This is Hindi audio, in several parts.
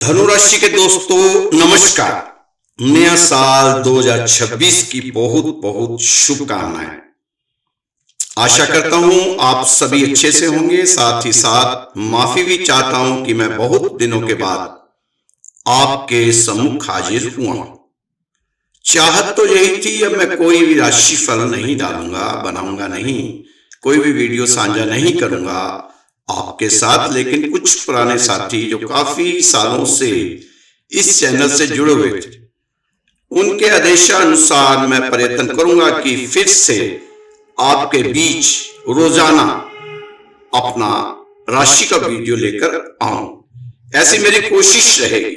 धनु राशि के दोस्तों नमस्कार। नया साल 2026 की बहुत बहुत शुभकामनाएं। आशा करता हूं आप सभी अच्छे से होंगे। साथ ही साथ माफी भी चाहता हूं कि मैं बहुत दिनों के बाद आपके सम्मुख हाजिर हुआ हूं। चाहत तो यही थी, अब मैं कोई भी राशि फल नहीं डालूंगा, बनाऊंगा नहीं, कोई भी वीडियो साझा नहीं करूंगा आपके साथ। लेकिन कुछ पुराने साथी जो काफी सालों से इस चैनल से जुड़े हुए थे, उनके आदेशानुसार मैं प्रयत्न करूंगा कि फिर से आपके बीच रोजाना अपना राशि का वीडियो लेकर आऊं। ऐसी मेरी कोशिश रहेगी,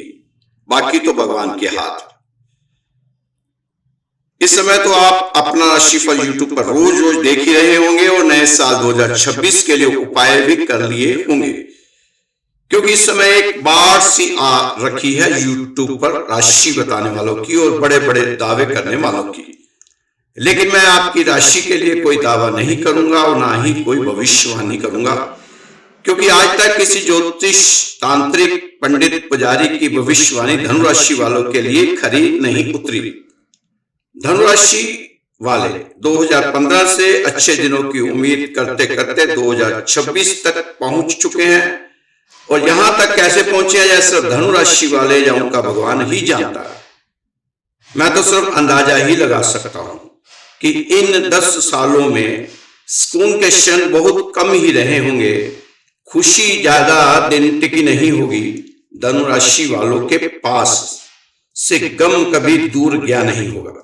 बाकी तो भगवान के हाथ। इस समय तो आप अपना राशिफल YouTube पर रोज रोज देख ही रहे होंगे और नए साल 2026 के लिए उपाय भी कर लिए होंगे, क्योंकि इस समय एक बाढ़ सी आ रखी है YouTube पर राशि बताने वालों की और बड़े बड़े दावे करने वालों की। लेकिन मैं आपकी राशि के लिए कोई दावा नहीं करूंगा और ना ही कोई भविष्यवाणी करूंगा, क्योंकि आज तक किसी ज्योतिष तांत्रिक पंडित पुजारी की भविष्यवाणी धनु राशि वालों के लिए खरी नहीं उतरी। धनु राशि वाले 2015 से अच्छे दिनों की उम्मीद करते करते 2026 तक पहुंच चुके हैं, और यहां तक कैसे पहुंचे हैं यह सिर्फ धनु राशि वाले या उनका भगवान ही जानता है। मैं तो सिर्फ अंदाजा ही लगा सकता हूं कि इन 10 सालों में सुकून के क्षण बहुत कम ही रहे होंगे, खुशी ज्यादा दिन टिकी नहीं होगी। धनु राशि वालों के पास से गम कभी दूर गया नहीं होगा,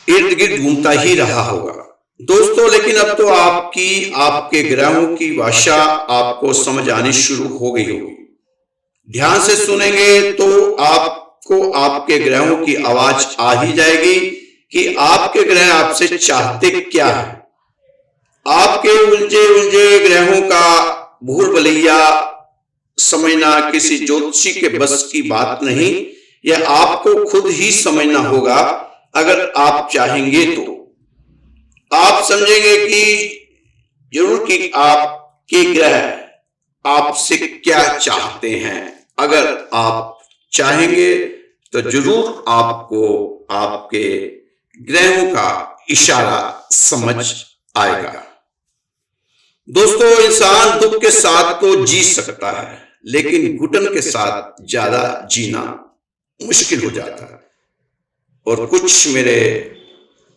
इर्द गिर्द घूमता ही रहा होगा दोस्तों। लेकिन अब तो आपके ग्रहों की भाषा आपको समझ आनी शुरू हो गई होगी। ध्यान से सुनेंगे तो आपको आपके ग्रहों की आवाज आ ही जाएगी कि आपके ग्रह आपसे चाहते क्या है। आपके उलझे उलझे ग्रहों का भूल भुलैया समझना किसी ज्योतिषी के बस की बात नहीं, यह आपको खुद ही समझना होगा। अगर आप चाहेंगे तो आप समझेंगे कि जरूर कि आपके ग्रह आपसे क्या चाहते हैं। अगर आप चाहेंगे तो जरूर आपको आपके ग्रहों का इशारा समझ आएगा। दोस्तों, इंसान दुख के साथ तो जी सकता है, लेकिन घुटन के साथ ज्यादा जीना मुश्किल हो जाता है। और कुछ मेरे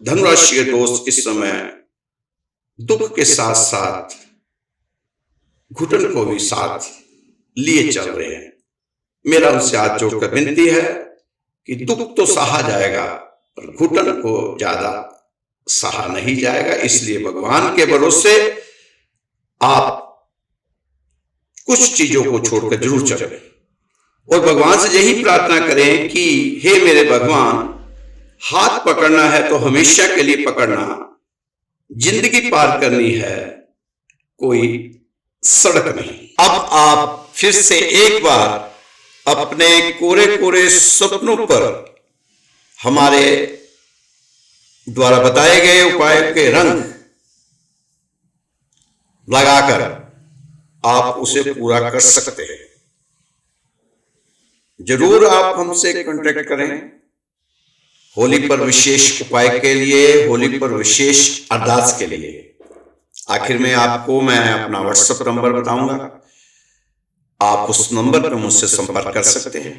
धनु राशि के दोस्त इस समय दुख के साथ साथ घुटन को भी साथ लिए चल रहे हैं। मेरा उनसे हाथ जोड़कर विनती है कि दुख तो सहा जाएगा, पर घुटन को ज्यादा सहा नहीं जाएगा। इसलिए भगवान के भरोसे आप कुछ चीजों को छोड़कर जरूर चलें और भगवान से यही प्रार्थना करें कि हे मेरे भगवान, हाथ पकड़ना है तो हमेशा के लिए पकड़ना, जिंदगी पार करनी है कोई सड़क नहीं। अब आप फिर से एक बार अपने कोरे कोरे सपनों पर हमारे द्वारा बताए गए उपाय के रंग लगाकर आप उसे पूरा कर सकते हैं। जरूर आप हमसे कांटेक्ट करें होली पर विशेष उपाय के लिए, होली पर विशेष अरदास के लिए। आखिर में आपको मैं अपना व्हाट्सएप नंबर बताऊंगा, आप उस नंबर पर मुझसे संपर्क कर सकते हैं,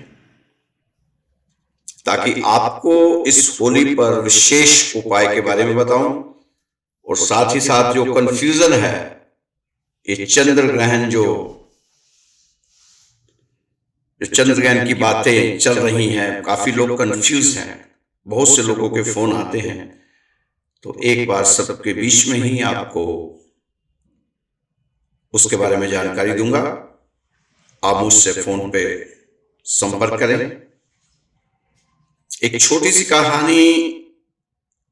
ताकि आपको इस होली पर विशेष उपाय के बारे में बताऊं। और साथ ही साथ जो कंफ्यूजन है, ये चंद्र ग्रहण जो चंद्र ग्रहण की बातें चल रही हैं, काफी लोग कंफ्यूज हैं, बहुत से लोगों के फोन आते हैं, तो एक बार सबके बीच में ही आपको उसके बारे में जानकारी दूंगा। आप मुझसे फोन पे संपर्क करें। एक छोटी सी कहानी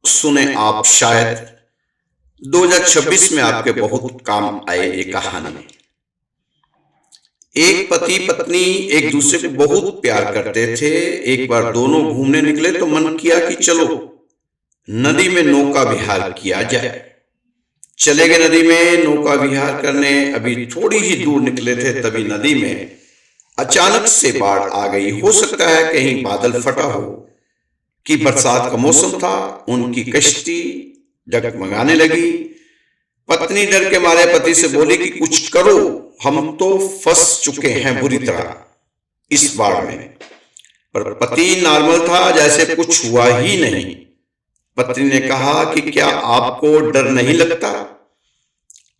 सुने आप, शायद 2026 में आपके बहुत काम आए ये कहानी। एक पति पत्नी एक दूसरे को बहुत प्यार करते थे। एक बार दोनों घूमने निकले तो मन किया कि चलो नदी में नौका विहार किया जाए। चले गए नदी में नौका विहार करने। अभी थोड़ी ही दूर निकले थे, तभी नदी में अचानक से बाढ़ आ गई। हो सकता है कहीं बादल फटा हो कि बरसात का मौसम था। उनकी कश्ती डगमगाने लगी। पत्नी डर के मारे पति से बोली कि कुछ करो, हम तो फंस चुके हैं बुरी तरह इस बाढ़ में। पर पति नॉर्मल था, जैसे कुछ हुआ ही नहीं। पत्नी ने कहा कि क्या आपको डर नहीं लगता?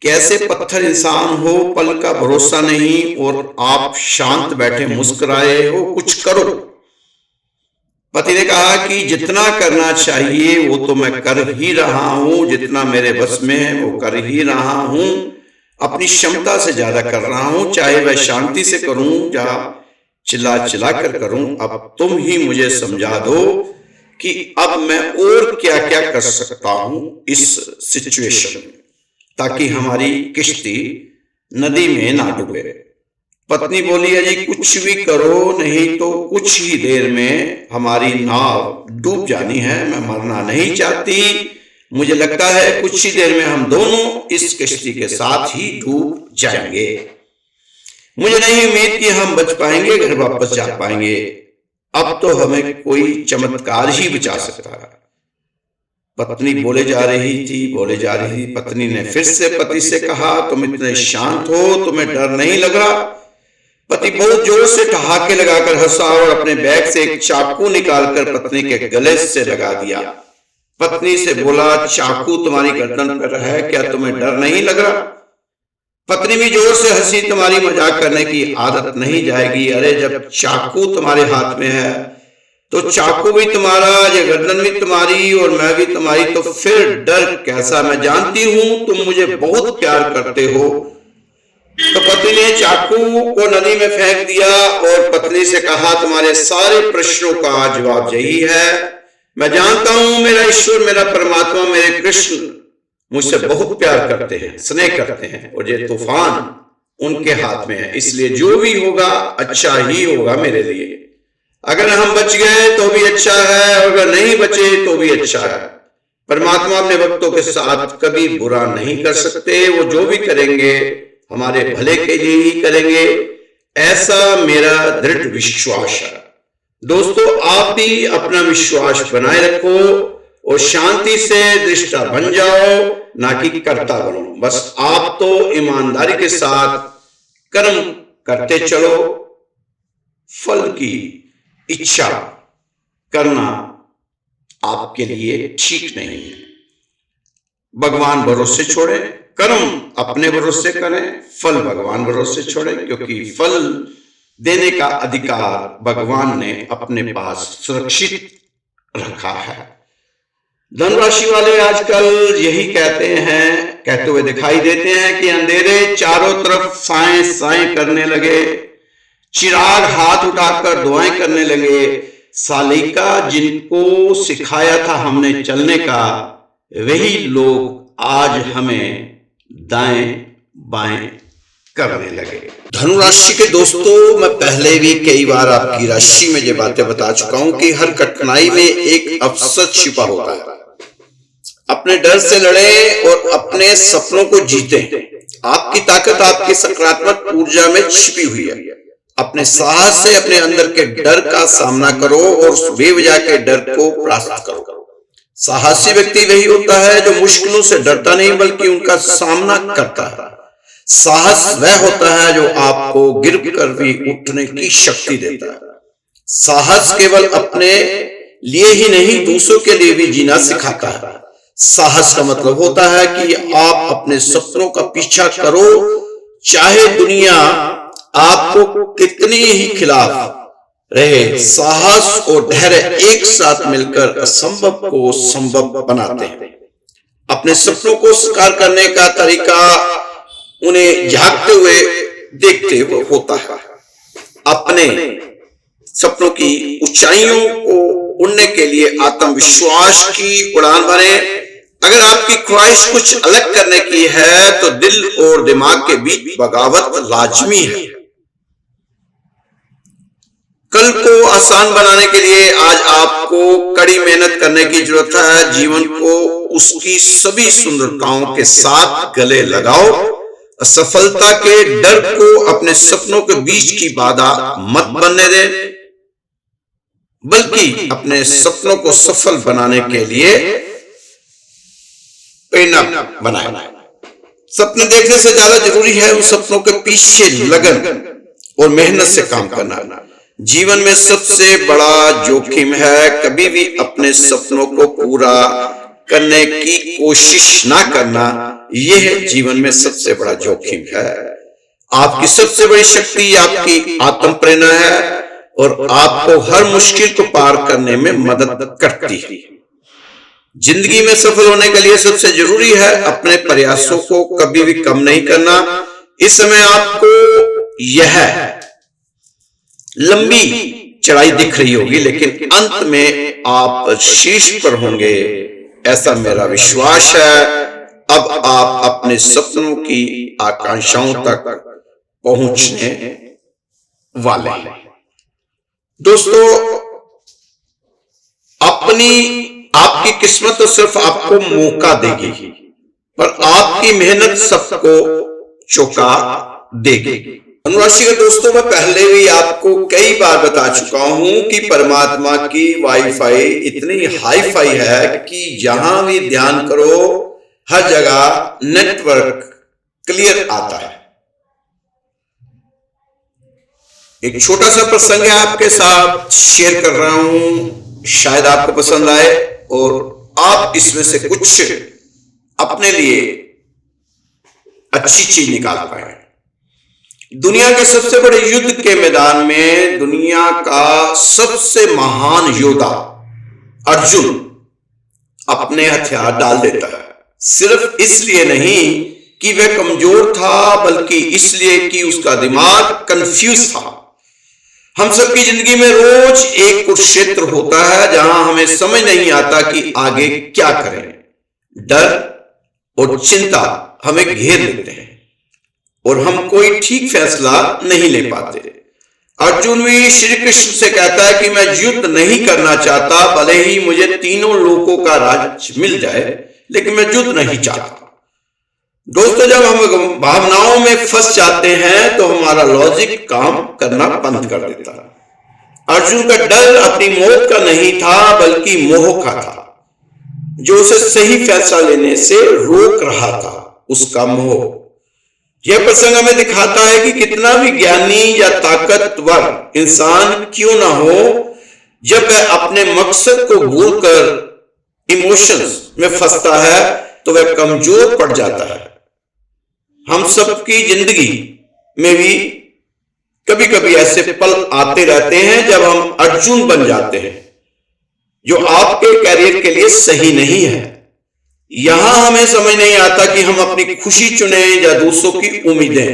कैसे पत्थर इंसान हो, पल का भरोसा नहीं और आप शांत बैठे मुस्कुराए हो, कुछ करो। पति ने कहा कि जितना करना चाहिए वो तो मैं कर ही रहा हूं, जितना मेरे बस में है वो कर ही रहा हूं, अपनी क्षमता से ज्यादा कर रहा हूं, चाहे वह शांति से करूं या चिल्ला चिल्ला कर करूं। अब तुम ही मुझे समझा दो कि अब मैं और क्या क्या कर सकता हूं इस सिचुएशन में, ताकि हमारी किश्ती नदी में ना डूबे। पत्नी बोली, अजी कुछ भी करो, नहीं तो कुछ ही देर में हमारी नाव डूब जानी है। मैं मरना नहीं चाहती। मुझे लगता है कुछ ही देर में हम दोनों इस किश्ती के साथ ही डूब जाएंगे। मुझे नहीं उम्मीद कि हम बच पाएंगे, घर वापस जा पाएंगे। अब तो हमें कोई चमत्कार ही बचा सकता है। पत्नी बोले जा रही थी। पत्नी ने फिर से पति से कहा, तुम इतने शांत हो, तुम्हें डर नहीं लग रहा? पति बहुत जोर से ठहाके लगाकर हंसा और अपने बैग से एक चाकू निकालकर पत्नी के गले से लगा दिया। पत्नी से बोला, चाकू तुम्हारी गर्दन पर है, क्या तुम्हें डर नहीं लग रहा? पत्नी भी जोर से हंसी, तुम्हारी मजाक करने की आदत नहीं जाएगी। अरे जब चाकू तुम्हारे हाथ में है तो चाकू भी तुम्हारा, ये गर्दन भी तुम्हारी और मैं भी तुम्हारी, तो फिर डर कैसा? मैं जानती हूं तुम मुझे बहुत प्यार करते हो। तो पति ने चाकू को नदी में फेंक दिया और पत्नी से कहा, तुम्हारे सारे प्रश्नों का जवाब यही है। मैं जानता हूं मेरा ईश्वर, मेरा परमात्मा, मेरे कृष्ण मुझसे बहुत प्यार करते हैं, स्नेह करते हैं और ये तूफान उनके हाथ में है, इसलिए जो भी होगा अच्छा ही होगा मेरे लिए। अगर हम बच गए तो भी अच्छा है, अगर नहीं बचे तो भी अच्छा है। परमात्मा अपने भक्तों के साथ कभी बुरा नहीं कर सकते। वो जो भी करेंगे हमारे भले के लिए ही करेंगे, ऐसा मेरा दृढ़ विश्वास है। दोस्तों, आप भी अपना विश्वास बनाए रखो और शांति से दृष्टा बन जाओ, ना कि कर्ता बनो। बस आप तो ईमानदारी के साथ कर्म करते चलो। फल की इच्छा करना आपके लिए ठीक नहीं है। भगवान भरोसे छोड़े, कर्म अपने भरोसे करें, फल भगवान भरोसे छोड़े, क्योंकि फल देने का अधिकार भगवान ने अपने पास सुरक्षित रखा है। धनराशि वाले आजकल यही कहते हुए दिखाई देते हैं कि अंधेरे चारों तरफ साएं साएं करने लगे, चिराग हाथ उठाकर दुआएं करने लगे। सालिका जिनको सिखाया था हमने चलने का, वही लोग आज हमें दाएं बाएं करने लगे। धनुराशि के दोस्तों, मैं पहले भी कई बार आपकी राशि में ये बातें बता चुका हूं कि हर कठिनाई में एक अवसर छिपा होता है। अपने डर से लड़े और अपने सपनों को जीते। आपकी ताकत आपकी सकारात्मक ऊर्जा में छिपी हुई है। अपने साहस से अपने अंदर के डर का सामना करो और बेवजह के डर को परास्त करो। साहसी व्यक्ति वही होता है जो मुश्किलों से डरता नहीं बल्कि उनका सामना करता है। साहस वह होता है जो आपको गिर कर भी उठने की शक्ति देता है। साहस केवल अपने लिए ही नहीं दूसरों के लिए भी जीना सिखाता है। साहस का मतलब होता है कि आप अपने सपनों का पीछा करो, चाहे दुनिया आपको कितनी ही खिलाफ रहे। साहस और धैर्य एक साथ मिलकर असंभव को संभव बनाते हैं। अपने सपनों को साकार करने का तरीका उन्हें झांकते हुए देखते हुए होता है। अपने सपनों की ऊंचाइयों को उड़ने के लिए आत्मविश्वास की उड़ान भरें। अगर आपकी ख्वाहिश कुछ अलग करने की है तो दिल और दिमाग के बीच बगावत लाजमी है। कल को आसान बनाने के लिए आज आपको कड़ी मेहनत करने की जरूरत है। जीवन को उसकी सभी सुंदरताओं के साथ गले लगाओ। असफलता के डर को अपने सपनों के बीच की बाधा मत बनने दे, बल्कि अपने सपनों को सफल बनाने के लिए प्रेरणा बनाए। सपने देखने से ज्यादा जरूरी है उन सपनों के पीछे लगन और मेहनत से काम करना। जीवन में सबसे बड़ा जोखिम है कभी भी अपने सपनों को पूरा करने की कोशिश ना करना। यह जीवन में सबसे बड़ा जोखिम है। आपकी सबसे बड़ी शक्ति आपकी आत्म प्रेरणा है और आपको हर मुश्किल को पार करने में मदद करती है। जिंदगी में सफल होने के लिए सबसे जरूरी है अपने प्रयासों को कभी भी कम नहीं करना। इस समय आपको यह लंबी चढ़ाई दिख रही होगी, लेकिन अंत में आप शीर्ष पर होंगे, ऐसा मेरा विश्वास है। अब आप अपने सपनों की आकांक्षाओं तक पहुंचने वाले हैं। दोस्तों, आपकी किस्मत तो सिर्फ आपको मौका देगी, पर आपकी मेहनत सबको चौंका देगी। धनुराशि के दोस्तों, मैं पहले भी आपको कई बार बता चुका हूं कि परमात्मा की वाईफाई इतनी हाई फाई है कि जहां भी ध्यान करो हर जगह नेटवर्क क्लियर आता है। एक छोटा सा प्रसंग है आपके साथ शेयर कर रहा हूं, शायद आपको पसंद आए और आप इसमें से कुछ अपने लिए अच्छी चीज निकाल पाए। दुनिया के सबसे बड़े युद्ध के मैदान में दुनिया का सबसे महान योद्धा अर्जुन अपने हथियार डाल देता है, सिर्फ इसलिए नहीं कि वह कमजोर था, बल्कि इसलिए कि उसका दिमाग कंफ्यूज था। हम सबकी जिंदगी में रोज एक कुरुक्षेत्र होता है जहां हमें समझ नहीं आता कि आगे क्या करें। डर और चिंता हमें घेर लेते हैं और हम कोई ठीक फैसला नहीं ले पाते। अर्जुन भी श्री कृष्ण से कहता है कि मैं युद्ध नहीं करना चाहता, भले ही मुझे तीनों लोकों का राज्य मिल जाए, लेकिन मैं युद्ध नहीं चाहता। दोस्तों, जब हम भावनाओं में फंस जाते हैं तो हमारा लॉजिक काम करना बंद कर देता है। अर्जुन का डर अपनी मौत का नहीं था, बल्कि मोह का था, जो उसे सही फैसला लेने से रोक रहा था। उसका मोह। यह प्रसंग हमें दिखाता है कि कितना भी ज्ञानी या ताकतवर इंसान क्यों ना हो, जब वह अपने मकसद को भूलकर इमोशंस में फंसता है तो वह कमजोर पड़ जाता है। हम सबकी जिंदगी में भी कभी कभी ऐसे पल आते रहते हैं जब हम अर्जुन बन जाते हैं, जो आपके कैरियर के लिए सही नहीं है। यहां हमें समझ नहीं आता कि हम अपनी खुशी चुने या दूसरों की उम्मीदें।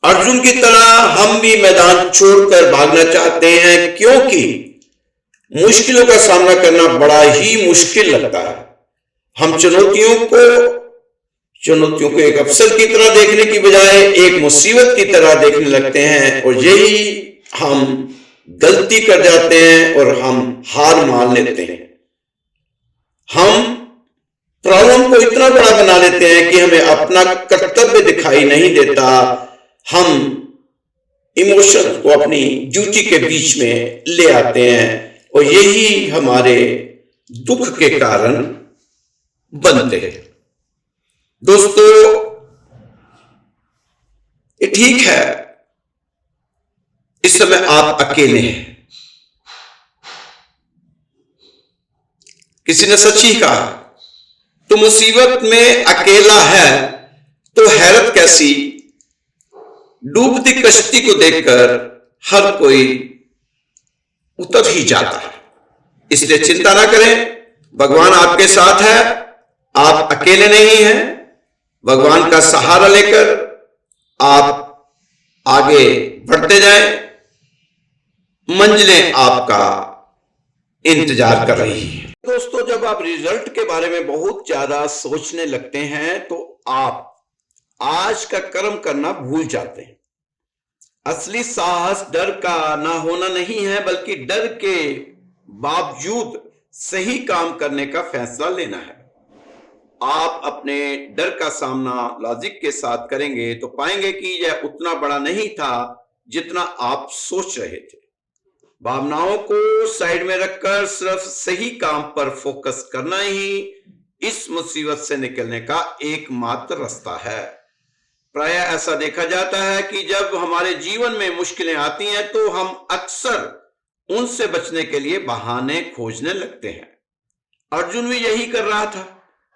अर्जुन की तरह हम भी मैदान छोड़कर भागना चाहते हैं, क्योंकि मुश्किलों का सामना करना बड़ा ही मुश्किल लगता है। हम चुनौतियों को एक अवसर की तरह देखने की बजाय एक मुसीबत की तरह देखने लगते हैं, और यही हम गलती कर जाते हैं और हम हार मान लेते हैं। हम प्रॉब्लम को इतना बड़ा बना लेते हैं कि हमें अपना कर्तव्य दिखाई नहीं देता। हम इमोशन को अपनी ड्यूटी के बीच में ले आते हैं और यही हमारे दुख के कारण बनते हैं। दोस्तों, ये ठीक है, इस समय आप अकेले हैं। किसी ने सच ही कहा, तो मुसीबत में अकेला है तो हैरत कैसी, डूबती कश्ती को देखकर हर कोई उतर ही जाता है। इसलिए चिंता ना करें, भगवान आपके साथ है, आप अकेले नहीं हैं। भगवान का सहारा लेकर आप आगे बढ़ते जाएं, मंजिलें आपका इंतजार कर रही है। दोस्तों, जब आप रिजल्ट के बारे में बहुत ज्यादा सोचने लगते हैं तो आप आज का कर्म करना भूल जाते हैं। असली साहस डर का ना होना नहीं है, बल्कि डर के बावजूद सही काम करने का फैसला लेना है। आप अपने डर का सामना लॉजिक के साथ करेंगे तो पाएंगे कि यह उतना बड़ा नहीं था जितना आप सोच रहे थे। भावनाओं को साइड में रखकर सिर्फ सही काम पर फोकस करना ही इस मुसीबत से निकलने का एकमात्र रास्ता है। प्राय ऐसा देखा जाता है कि जब हमारे जीवन में मुश्किलें आती हैं तो हम अक्सर उनसे बचने के लिए बहाने खोजने लगते हैं। अर्जुन भी यही कर रहा था,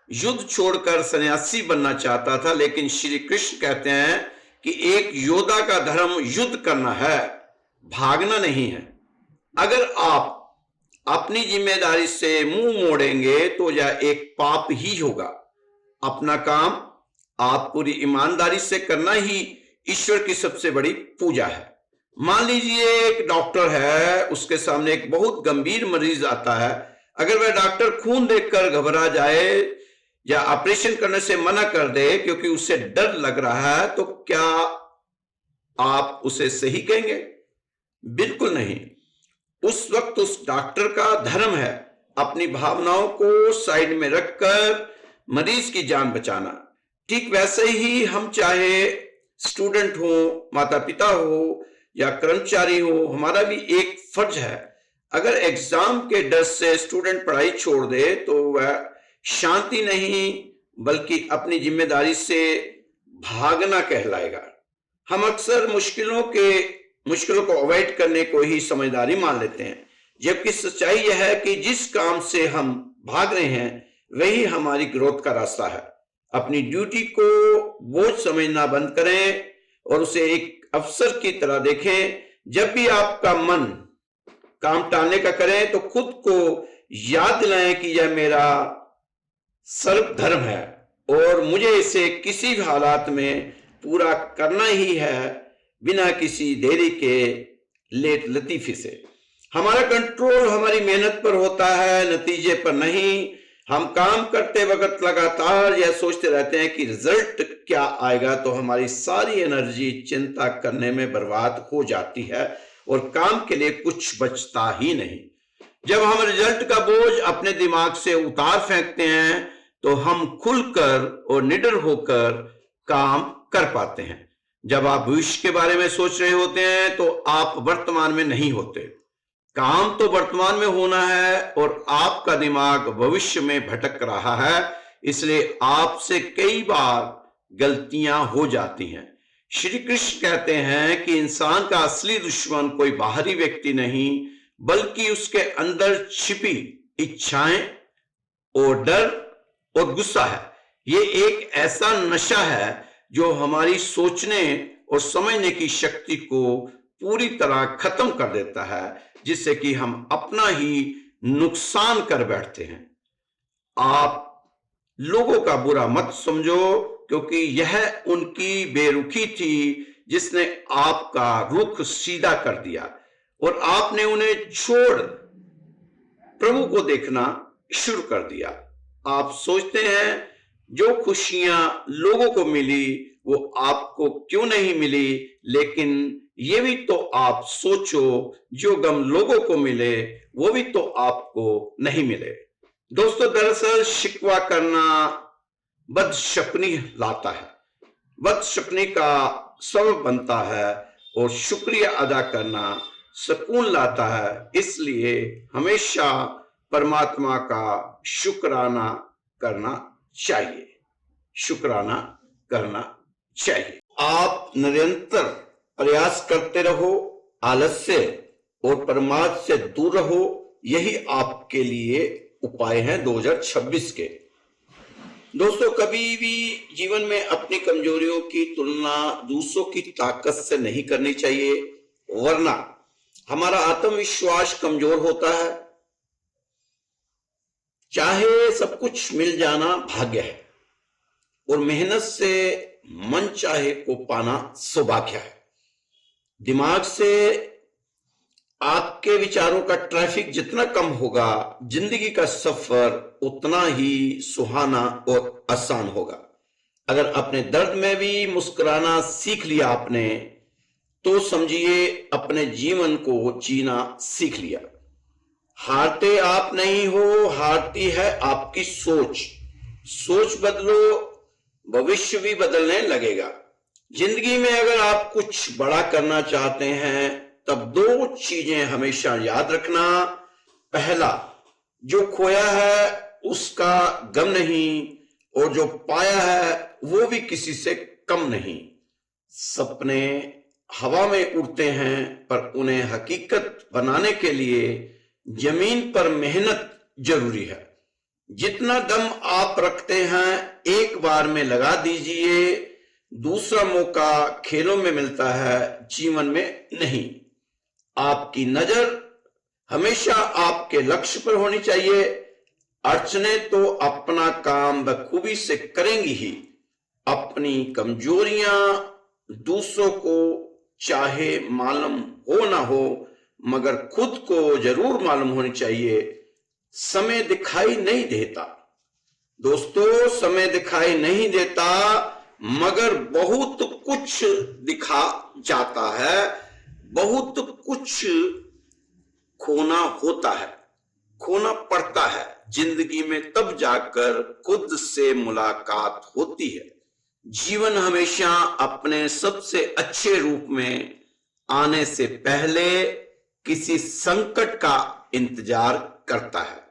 युद्ध छोड़कर सन्यासी बनना चाहता था, लेकिन श्री कृष्ण कहते हैं कि एक योद्धा का धर्म युद्ध करना है, भागना नहीं है। अगर आप अपनी जिम्मेदारी से मुंह मोड़ेंगे तो यह एक पाप ही होगा। अपना काम आप पूरी ईमानदारी से करना ही ईश्वर की सबसे बड़ी पूजा है। मान लीजिए एक डॉक्टर है, उसके सामने एक बहुत गंभीर मरीज आता है। अगर वह डॉक्टर खून देखकर घबरा जाए या ऑपरेशन करने से मना कर दे क्योंकि उसे डर लग रहा है, तो क्या आप उसे सही कहेंगे? बिल्कुल नहीं। उस वक्त उस डॉक्टर का धर्म है अपनी भावनाओं को साइड में रखकर मरीज की जान बचाना। ठीक वैसे ही हम चाहे स्टूडेंट हो, माता पिता हो या कर्मचारी हो, हमारा भी एक फर्ज है। अगर एग्जाम के डर से स्टूडेंट पढ़ाई छोड़ दे तो वह शांति नहीं बल्कि अपनी जिम्मेदारी से भागना कहलाएगा। हम अक्सर मुश्किलों को अवॉइड करने को ही समझदारी मान लेते हैं, जबकि सच्चाई यह है कि जिस काम से हम भाग रहे हैं वही हमारी ग्रोथ का रास्ता है। अपनी ड्यूटी को बोझ समझना बंद करें और उसे एक अवसर की तरह देखें। जब भी आपका मन काम टालने का करे तो खुद को याद दिलाएं कि यह मेरा सर्व धर्म है और मुझे इसे किसी भी हालात में पूरा करना ही है, बिना किसी देरी के लेट लतीफी से। हमारा कंट्रोल हमारी मेहनत पर होता है, नतीजे पर नहीं। हम काम करते वक्त लगातार यह सोचते रहते हैं कि रिजल्ट क्या आएगा, तो हमारी सारी एनर्जी चिंता करने में बर्बाद हो जाती है और काम के लिए कुछ बचता ही नहीं। जब हम रिजल्ट का बोझ अपने दिमाग से उतार फेंकते हैं तो हम खुलकर और निडर होकर काम कर पाते हैं। जब आप भविष्य के बारे में सोच रहे होते हैं तो आप वर्तमान में नहीं होते। काम तो वर्तमान में होना है और आपका दिमाग भविष्य में भटक रहा है, इसलिए आपसे कई बार गलतियां हो जाती हैं। श्री कृष्ण कहते हैं कि इंसान का असली दुश्मन कोई बाहरी व्यक्ति नहीं बल्कि उसके अंदर छिपी इच्छाएं और डर और गुस्सा है। ये एक ऐसा नशा है जो हमारी सोचने और समझने की शक्ति को पूरी तरह खत्म कर देता है, जिससे कि हम अपना ही नुकसान कर बैठते हैं। आप लोगों का बुरा मत समझो, क्योंकि यह उनकी बेरुखी थी जिसने आपका रुख सीधा कर दिया और आपने उन्हें छोड़ प्रभु को देखना शुरू कर दिया। आप सोचते हैं जो खुशियां लोगों को मिली वो आपको क्यों नहीं मिली, लेकिन ये भी तो आप सोचो जो गम लोगों को मिले वो भी तो आपको नहीं मिले। दोस्तों, दरअसल शिकवा करना बदशकुनी लाता है, बदशकुनी का सबब बनता है और शुक्रिया अदा करना सुकून लाता है। इसलिए हमेशा परमात्मा का शुक्राना करना चाहिए, शुक्राना करना चाहिए। आप निरंतर प्रयास करते रहो, आलस्य और प्रमाद से दूर रहो। यही आपके लिए उपाय हैं 2026 के। दोस्तों, कभी भी जीवन में अपनी कमजोरियों की तुलना दूसरों की ताकत से नहीं करनी चाहिए, वरना हमारा आत्मविश्वास कमजोर होता है। चाहे सब कुछ मिल जाना भाग्य है और मेहनत से मन चाहे को पाना सौभाग्य है। दिमाग से आपके विचारों का ट्रैफिक जितना कम होगा, जिंदगी का सफर उतना ही सुहाना और आसान होगा। अगर अपने दर्द में भी मुस्कुराना सीख लिया आपने, तो समझिए अपने जीवन को जीना सीख लिया। हारते आप नहीं हो, हारती है आपकी सोच। सोच बदलो, भविष्य भी बदलने लगेगा। जिंदगी में अगर आप कुछ बड़ा करना चाहते हैं तब दो चीजें हमेशा याद रखना। पहला, जो खोया है उसका गम नहीं, और जो पाया है वो भी किसी से कम नहीं। सपने हवा में उड़ते हैं, पर उन्हें हकीकत बनाने के लिए जमीन पर मेहनत जरूरी है। जितना दम आप रखते हैं एक बार में लगा दीजिए, दूसरा मौका खेलों में मिलता है, जीवन में नहीं। आपकी नजर हमेशा आपके लक्ष्य पर होनी चाहिए। अड़चनें तो अपना काम बखूबी से करेंगी ही। अपनी कमजोरियां दूसरों को चाहे मालूम हो ना हो, मगर खुद को जरूर मालूम होनी चाहिए। समय दिखाई नहीं देता दोस्तों, समय दिखाई नहीं देता, मगर बहुत कुछ दिखा जाता है। बहुत कुछ खोना होता है, खोना पड़ता है जिंदगी में, तब जाकर खुद से मुलाकात होती है। जीवन हमेशा अपने सबसे अच्छे रूप में आने से पहले किसी संकट का इंतजार करता है।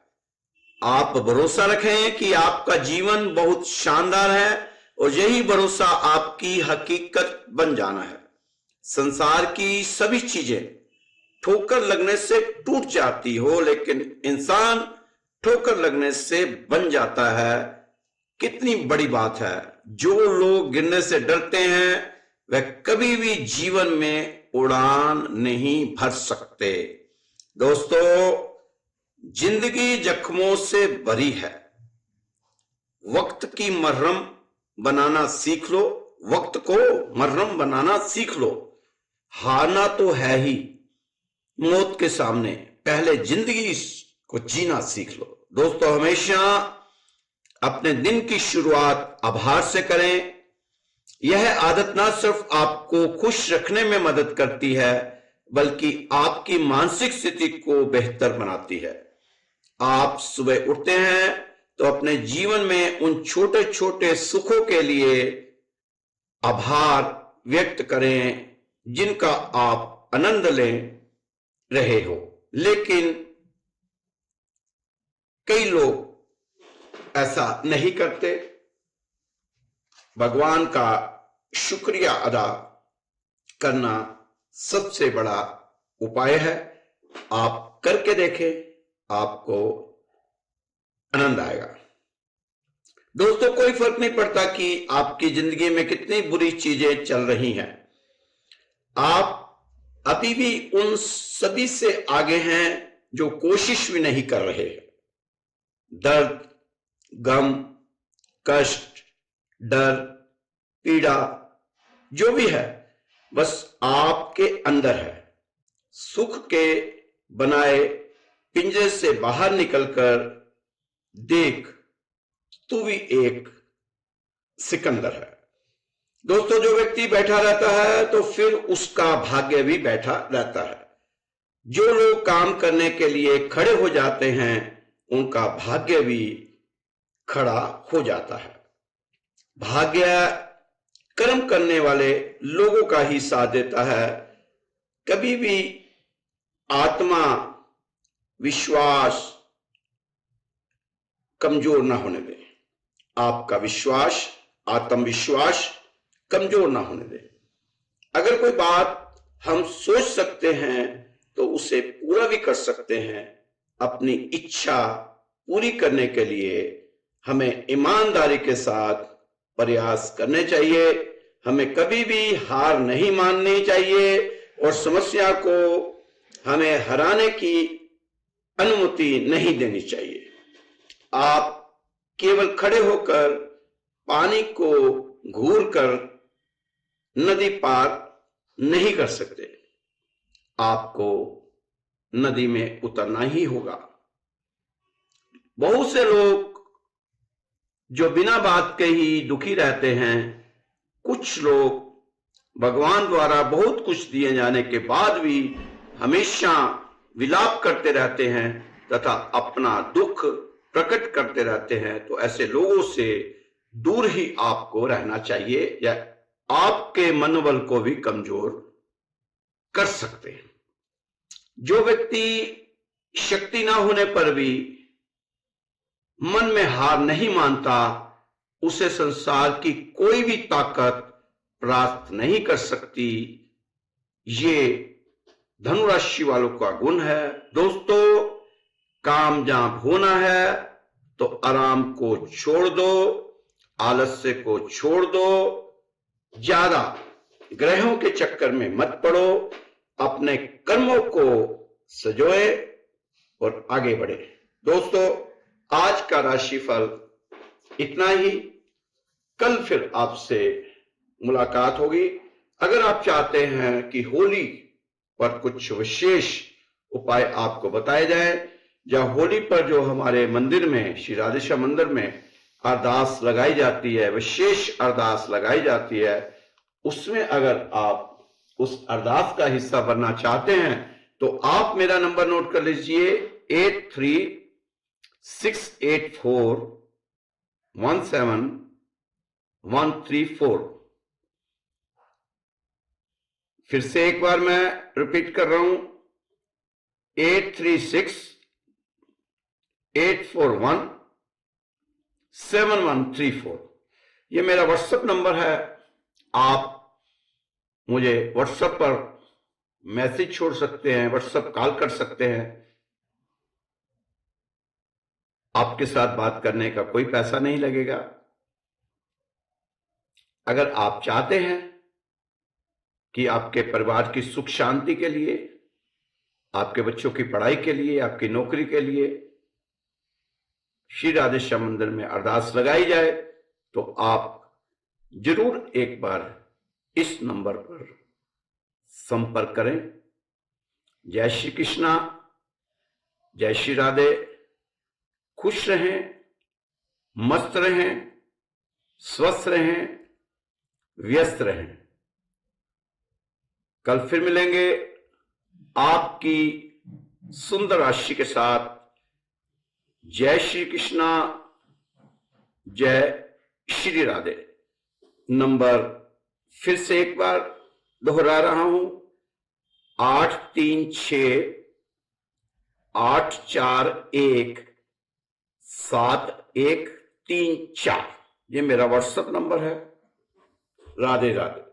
आप भरोसा रखें कि आपका जीवन बहुत शानदार है, और यही भरोसा आपकी हकीकत बन जाना है। संसार की सभी चीजें ठोकर लगने से टूट जाती हो, लेकिन इंसान ठोकर लगने से बन जाता है। कितनी बड़ी बात है। जो लोग गिरने से डरते हैं वह कभी भी जीवन में उड़ान नहीं भर सकते। दोस्तों, जिंदगी जख्मों से भरी है। वक्त की मरहम बनाना सीख लो, वक्त को मरहम बनाना सीख लो। हारना तो है ही मौत के सामने, पहले जिंदगी को जीना सीख लो। दोस्तों, हमेशा अपने दिन की शुरुआत आभार से करें। यह आदत ना सिर्फ आपको खुश रखने में मदद करती है, बल्कि आपकी मानसिक स्थिति को बेहतर बनाती है। आप सुबह उठते हैं तो अपने जीवन में उन छोटे छोटे सुखों के लिए आभार व्यक्त करें जिनका आप आनंद ले रहे हो। लेकिन कई लोग ऐसा नहीं करते। भगवान का शुक्रिया अदा करना सबसे बड़ा उपाय है। आप करके देखें, आपको आनंद आएगा। दोस्तों, कोई फर्क नहीं पड़ता कि आपकी जिंदगी में कितनी बुरी चीजें चल रही हैं, आप अभी भी उन सभी से आगे हैं जो कोशिश भी नहीं कर रहे हैं। दर्द, गम, कष्ट, डर, पीड़ा जो भी है बस आपके अंदर है। सुख के बनाए पिंजरे से बाहर निकलकर देख, तू भी एक सिकंदर है। दोस्तों, जो व्यक्ति बैठा रहता है तो फिर उसका भाग्य भी बैठा रहता है। जो लोग काम करने के लिए खड़े हो जाते हैं उनका भाग्य भी खड़ा हो जाता है। भाग्य कर्म करने वाले लोगों का ही साथ देता है। कभी भी आत्मा विश्वास कमजोर ना होने दे। आपका विश्वास, आत्मविश्वास कमजोर ना होने दे। अगर कोई बात हम सोच सकते हैं तो उसे पूरा भी कर सकते हैं। अपनी इच्छा पूरी करने के लिए हमें ईमानदारी के साथ प्रयास करने चाहिए। हमें कभी भी हार नहीं माननी चाहिए और समस्या को हमें हराने की अनुमति नहीं देनी चाहिए। आप केवल खड़े होकर पानी को घूरकर नदी पार नहीं कर सकते। आपको नदी में उतरना ही होगा। बहुत से लोग जो बिना बात के ही दुखी रहते हैं, कुछ लोग भगवान द्वारा बहुत कुछ दिए जाने के बाद भी हमेशा विलाप करते रहते हैं तथा अपना दुख प्रकट करते रहते हैं, तो ऐसे लोगों से दूर ही आपको रहना चाहिए, या आपके मनोबल को भी कमजोर कर सकते हैं। जो व्यक्ति शक्ति ना होने पर भी मन में हार नहीं मानता, उसे संसार की कोई भी ताकत प्राप्त नहीं कर सकती। ये धनु राशि वालों का गुण है। दोस्तों, कामयाब होना है तो आराम को छोड़ दो, आलस्य को छोड़ दो, ज्यादा ग्रहों के चक्कर में मत पड़ो, अपने कर्मों को सजोए और आगे बढ़े। दोस्तों, आज का राशिफल इतना ही। कल फिर आपसे मुलाकात होगी। अगर आप चाहते हैं कि होली पर कुछ विशेष उपाय आपको बताए जाए, या होली पर जो हमारे मंदिर में, श्री राधेश्याम मंदिर में अरदास लगाई जाती है, विशेष अरदास लगाई जाती है, उसमें अगर आप उस अरदास का हिस्सा बनना चाहते हैं तो आप मेरा नंबर नोट कर लीजिए 8368417134। फिर से एक बार मैं रिपीट कर रहा हूं, 8368417134। ये मेरा व्हाट्सएप नंबर है। आप मुझे व्हाट्सएप पर मैसेज छोड़ सकते हैं, व्हाट्सएप कॉल कर सकते हैं। आपके साथ बात करने का कोई पैसा नहीं लगेगा। अगर आप चाहते हैं कि आपके परिवार की सुख शांति के लिए, आपके बच्चों की पढ़ाई के लिए, आपकी नौकरी के लिए श्री राधेश्याम मंदिर में अरदास लगाई जाए, तो आप जरूर एक बार इस नंबर पर संपर्क करें। जय श्री कृष्णा, जय श्री राधे। खुश रहें, मस्त रहें, स्वस्थ रहें, व्यस्त रहें। कल फिर मिलेंगे आपकी सुंदर राशि के साथ। जय श्री कृष्णा, जय श्री राधे। नंबर फिर से एक बार दोहरा रहा हूं, 8368417134। ये मेरा व्हाट्सएप नंबर है। राधे राधे।